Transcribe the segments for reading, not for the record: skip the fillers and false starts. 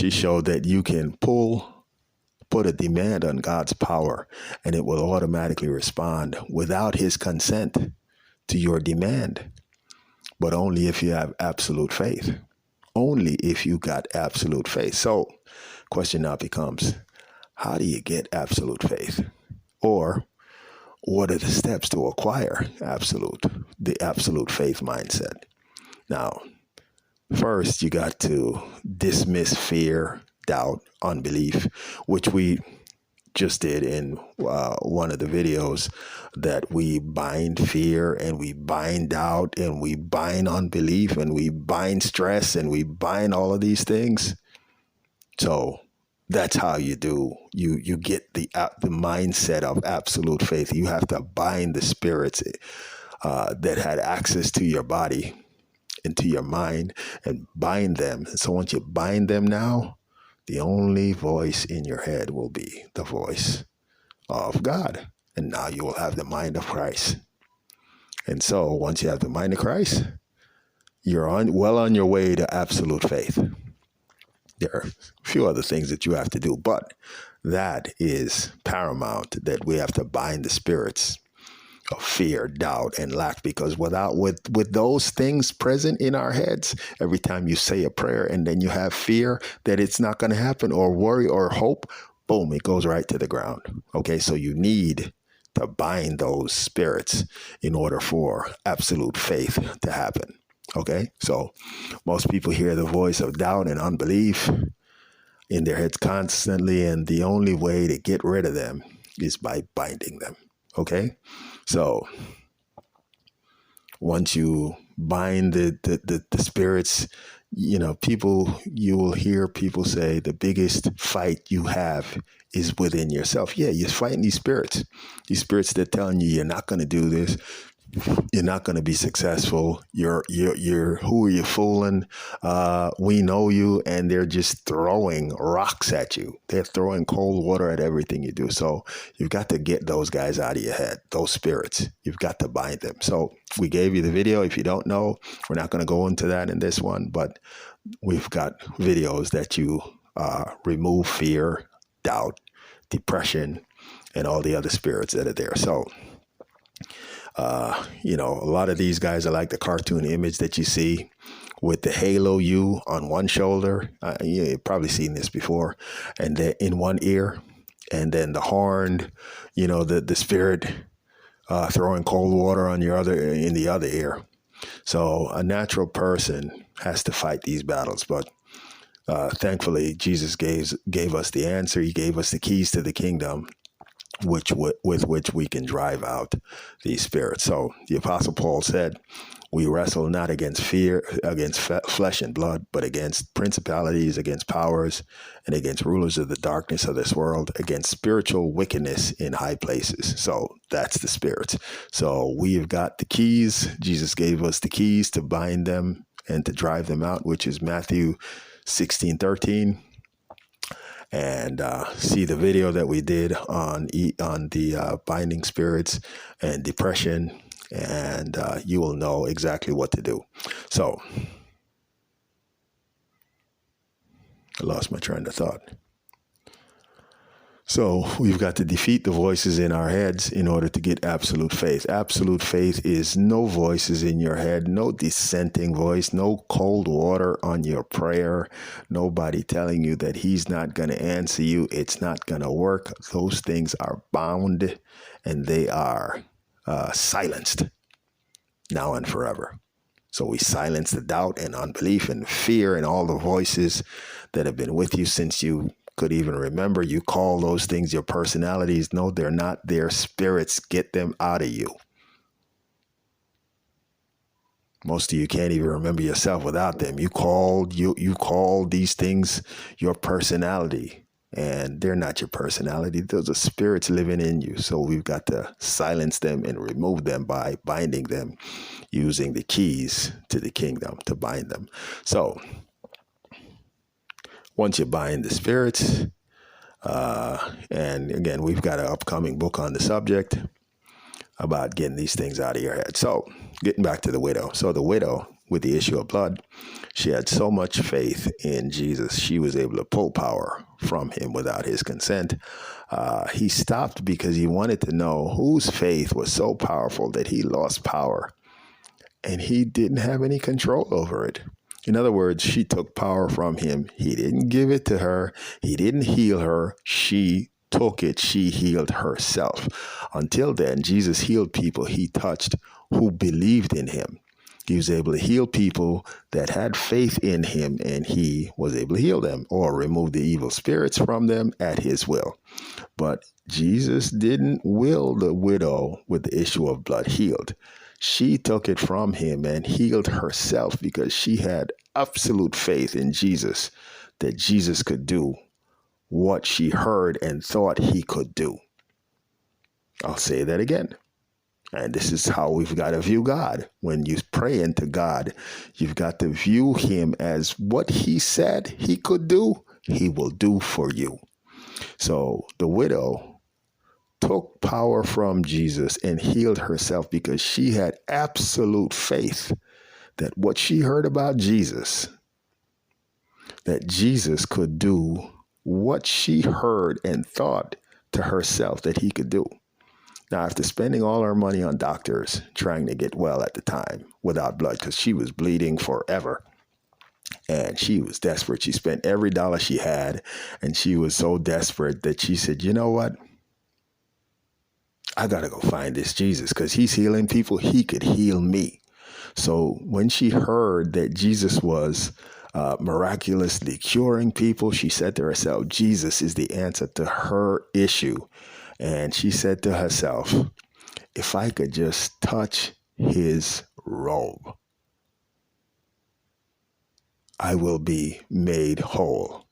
she showed that you can put a demand on God's power, and it will automatically respond without his consent to your demand, but only if you have absolute faith. Only if you got absolute faith. So, question now becomes, how do you get absolute faith? Or what are the steps to acquire the absolute faith mindset? Now, first, you got to dismiss fear, doubt, unbelief, which we just did in one of the videos, that we bind fear and we bind doubt and we bind unbelief and we bind stress and we bind all of these things. So that's how you get the mindset of absolute faith. You have to bind the spirits that had access to your body and to your mind, and bind them. And so once you bind them now, the only voice in your head will be the voice of God. And now you will have the mind of Christ. And so once you have the mind of Christ, you're well on your way to absolute faith. There are a few other things that you have to do, but that is paramount, that we have to bind the spirits of fear, doubt, and lack, because with those things present in our heads, every time you say a prayer and then you have fear that it's not going to happen, or worry or hope, boom, it goes right to the ground. Okay, so you need to bind those spirits in order for absolute faith to happen. Okay, so most people hear the voice of doubt and unbelief in their heads constantly, and the only way to get rid of them is by binding them. Okay, so once you bind the spirits, you will hear people say the biggest fight you have is within yourself. Yeah, you're fighting these spirits that telling you you're not going to do this. You're not going to be successful. You're who are you fooling? We know you, and they're just throwing rocks at you. They're throwing cold water at everything you do. So you've got to get those guys out of your head, those spirits. You've got to bind them. So we gave you the video. If you don't know, we're not going to go into that in this one, but we've got videos that you remove fear, doubt, depression, and all the other spirits that are there. So a lot of these guys are like the cartoon image that you see with the halo U on one shoulder. You've probably seen this before, and then in one ear, and then the horn, the spirit throwing cold water on in the other ear. So a natural person has to fight these battles, but thankfully Jesus gave us the answer. He gave us the keys to the kingdom, with which we can drive out these spirits. So the Apostle Paul said, we wrestle not against flesh and blood, but against principalities, against powers, and against rulers of the darkness of this world, against spiritual wickedness in high places. So that's the spirits. So we've got the keys. Jesus gave us the keys to bind them and to drive them out, which is Matthew 16:13. And see the video that we did on the binding spirits and depression, and you will know exactly what to do. So I lost my train of thought. So we've got to defeat the voices in our heads in order to get absolute faith. Absolute faith is no voices in your head, no dissenting voice, no cold water on your prayer, nobody telling you that he's not going to answer you. It's not going to work. Those things are bound, and they are silenced now and forever. So we silence the doubt and unbelief and fear and all the voices that have been with you since you could even remember. You call those things your personalities. No, they're not. They're spirits. Get them out of you. Most of you can't even remember yourself without them. You call these things your personality, and they're not your personality. Those are spirits living in you. So we've got to silence them and remove them by binding them, using the keys to the kingdom to bind them. So once you bind the spirits, and again, we've got an upcoming book on the subject about getting these things out of your head. So getting back to the widow. So the widow with the issue of blood, she had so much faith in Jesus, she was able to pull power from him without his consent. He stopped because he wanted to know whose faith was so powerful that he lost power and he didn't have any control over it. In other words, she took power from him. He didn't give it to her. He didn't heal her. She took it. She healed herself. Until then, Jesus healed people he touched who believed in him. He was able to heal people that had faith in him, and he was able to heal them or remove the evil spirits from them at his will. But Jesus didn't will the widow with the issue of blood healed. She took it from him and healed herself because she had absolute faith in Jesus, that Jesus could do what she heard and thought he could do. I'll say that again. And this is how we've got to view God. When you pray into God, you've got to view him as what he said he could do, he will do for you. So the widow took power from Jesus and healed herself because she had absolute faith that what she heard about Jesus, that Jesus could do what she heard and thought to herself that he could do. Now, after spending all her money on doctors trying to get well at the time without blood, because she was bleeding forever and she was desperate. She spent every dollar she had, and she was so desperate that she said, you know what? I got to go find this Jesus because he's healing people. He could heal me. So when she heard that Jesus was miraculously curing people, she said to herself, Jesus is the answer to her issue. And she said to herself, if I could just touch his robe, I will be made whole.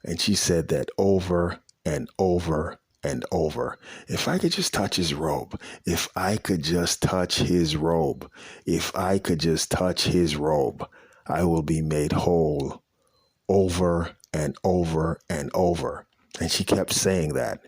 And she said that over and over and over. If I could just touch his robe, if I could just touch his robe, if I could just touch his robe, I will be made whole over and over and over. And she kept saying that.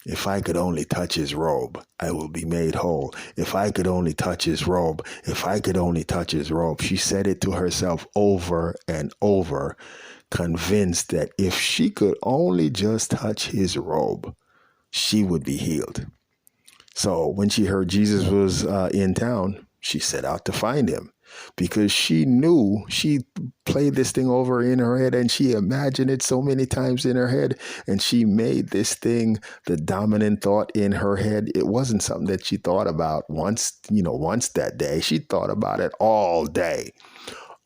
If I could only touch his robe, I will be made whole. If I could only touch his robe, if I could only touch his robe. She said it to herself over and over, convinced that if she could only just touch his robe, she would be healed. So when she heard Jesus was in town, she set out to find him because she knew, she played this thing over in her head and she imagined it so many times in her head, and she made this thing the dominant thought in her head. It wasn't something that she thought about once that day. She thought about it all day,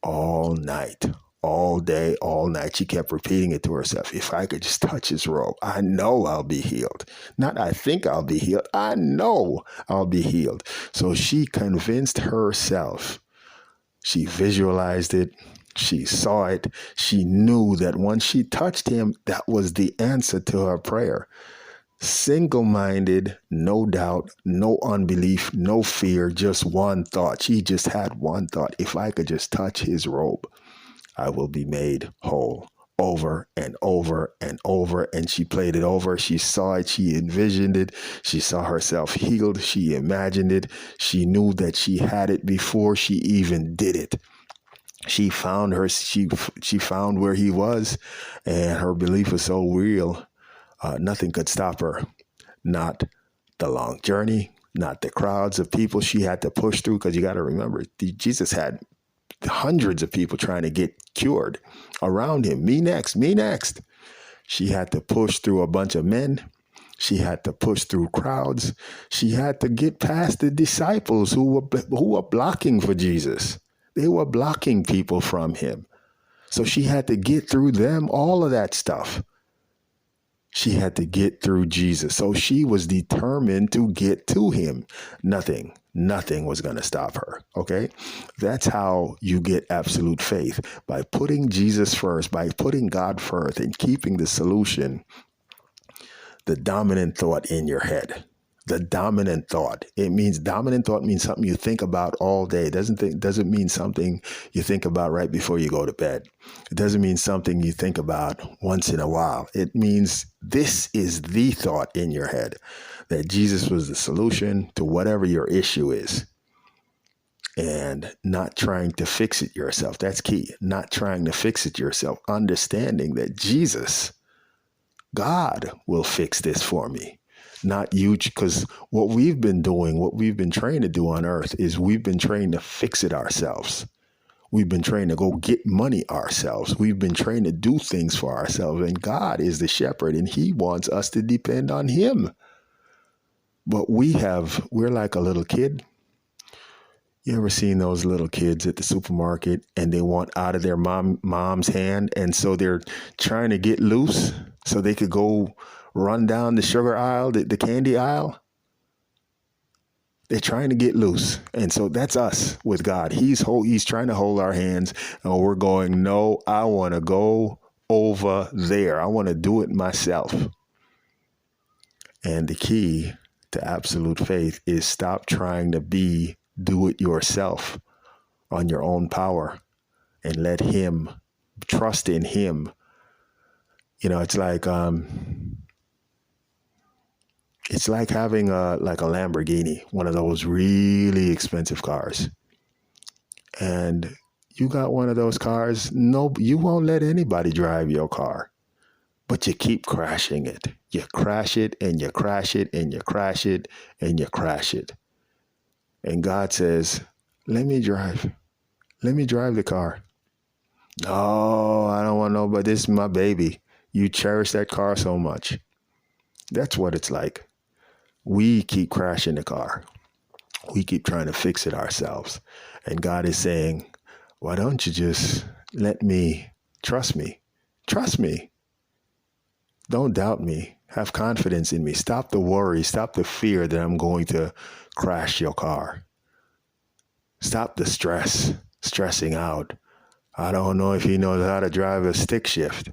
all night. All day, all night. She kept repeating it to herself. If I could just touch his robe, I know I'll be healed. Not I think I'll be healed. I know I'll be healed. So she convinced herself. She visualized it. She saw it. She knew that once she touched him, that was the answer to her prayer. Single-minded, no doubt, no unbelief, no fear, just one thought. She just had one thought. If I could just touch his robe, I will be made whole, over and over and over. And she played it over. She saw it. She envisioned it. She saw herself healed. She imagined it. She knew that she had it before she even did it. She found she found where he was, and her belief was so real. Nothing could stop her. Not the long journey, not the crowds of people she had to push through. Because you got to remember, Jesus had hundreds of people trying to get cured around him. Me next, me next. She had to push through a bunch of men. She had to push through crowds. She had to get past the disciples who were blocking for Jesus. They were blocking people from him. So she had to get through them, all of that stuff. She had to get through Jesus. So she was determined to get to him. Nothing was going to stop her. Okay. That's how you get absolute faith, by putting Jesus first, by putting God first, and keeping the solution, the dominant thought in your head. The dominant thought. Dominant thought means something you think about all day. It doesn't mean something you think about right before you go to bed. It doesn't mean something you think about once in a while. It means this is the thought in your head, that Jesus was the solution to whatever your issue is. and not trying to fix it yourself. That's key. Not trying to fix it yourself. Understanding that Jesus, God, will fix this for me. Not you, because what we've been doing, what we've been trained to do on earth is we've been trained to fix it ourselves. We've been trained to go get money ourselves. We've been trained to do things for ourselves. And God is the shepherd, and he wants us to depend on him. But we're like a little kid. You ever seen those little kids at the supermarket and they want out of their mom's hand? And so they're trying to get loose so they could go run down the sugar aisle, the candy aisle. They're trying to get loose. And so that's us with God. He's trying to hold our hands, and we're going, no, I want to go over there. I want to do it myself. And the key to absolute faith is stop trying to do it yourself on your own power and let him, trust in him. It's like having a Lamborghini, one of those really expensive cars. And you got one of those cars. No, you won't let anybody drive your car, but you keep crashing it. You crash it and you crash it and you crash it and you crash it. And God says, let me drive. Let me drive the car. No, I don't want nobody. This is my baby. You cherish that car so much. That's what it's like. We keep crashing the car. We keep trying to fix it ourselves. And God is saying, why don't you just let me, trust me. Trust me. Don't doubt me. Have confidence in me. Stop the worry. Stop the fear that I'm going to crash your car. Stop the stressing out. I don't know if he knows how to drive a stick shift.